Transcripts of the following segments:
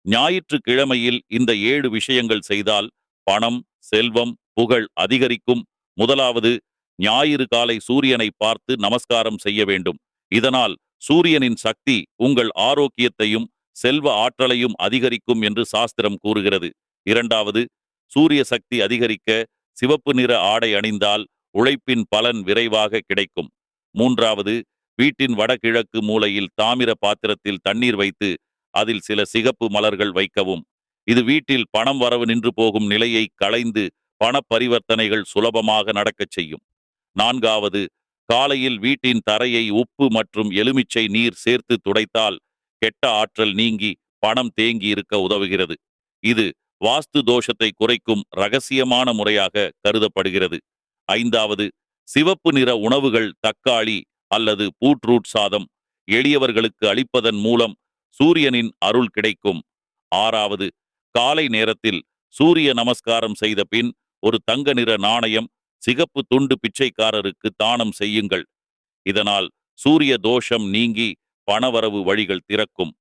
ஞாயிற்றுக்கிழமையில் இந்த 7 விஷயங்கள் செய்தால் பணம், செல்வம், புகழ் அதிகரிக்கும். முதலாவது, ஞாயிறு காலை சூரியனை பார்த்து நமஸ்காரம் செய்ய வேண்டும். இதனால் சூரியனின் சக்தி உங்கள் ஆரோக்கியத்தையும் செல்வ ஆற்றலையும் அதிகரிக்கும் என்று சாஸ்திரம் கூறுகிறது. இரண்டாவது, சூரிய சக்தி அதிகரிக்க சிவப்பு நிற ஆடை அணிந்தால் உழைப்பின் பலன் விரைவாக கிடைக்கும். மூன்றாவது, வீட்டின் வடகிழக்கு மூலையில் தாமிர பாத்திரத்தில் தண்ணீர் வைத்து அதில் சில சிகப்பு மலர்கள் வைக்கவும். இது வீட்டில் பணம் வரவு நின்று போகும் நிலையை களைந்து பண பரிவர்த்தனைகள் சுலபமாக நடக்கச் செய்யும். நான்காவது, காலையில் வீட்டின் தரையை உப்பு மற்றும் எலுமிச்சை நீர் சேர்த்து துடைத்தால் கெட்ட ஆற்றல் நீங்கி பணம் தேங்கி இருக்க உதவுகிறது. இது வாஸ்து தோஷத்தை குறைக்கும் ரகசியமான முறையாக கருதப்படுகிறது. ஐந்தாவது, சிவப்பு நிற உணவுகள் தக்காளி அல்லது பீட்ரூட் சாதம் எளியவர்களுக்கு அளிப்பதன் மூலம் சூரியனின் அருள் கிடைக்கும். ஆறாவது, காலை நேரத்தில் சூரிய நமஸ்காரம் செய்த பின் ஒரு தங்க நிற நாணயம், சிகப்பு துண்டு பிச்சைக்காரருக்கு தானம் செய்யுங்கள். இதனால் சூரிய தோஷம் நீங்கி பணவரவு வழிகள் திறக்கும்.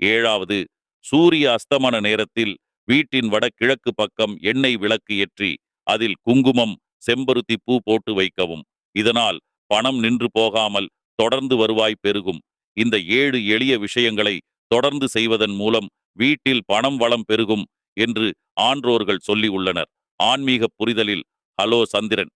ஏழாவது, சூரிய அஸ்தமன நேரத்தில் வீட்டின் வடகிழக்கு பக்கம் எண்ணெய் விளக்கு ஏற்றி அதில் குங்குமம், செம்பருத்தி பூ போட்டு வைக்கவும். இதனால் பணம் நின்று போகாமல் தொடர்ந்து வருவாய் பெருகும். இந்த 7 எளிய விஷயங்களை தொடர்ந்து செய்வதன் மூலம் வீட்டில் பணம் வளம் பெருகும் என்று ஆன்றோர்கள் சொல்லி உள்ளனர். ஆன்மீக புரிதலில் ஹலோ சந்திரன்.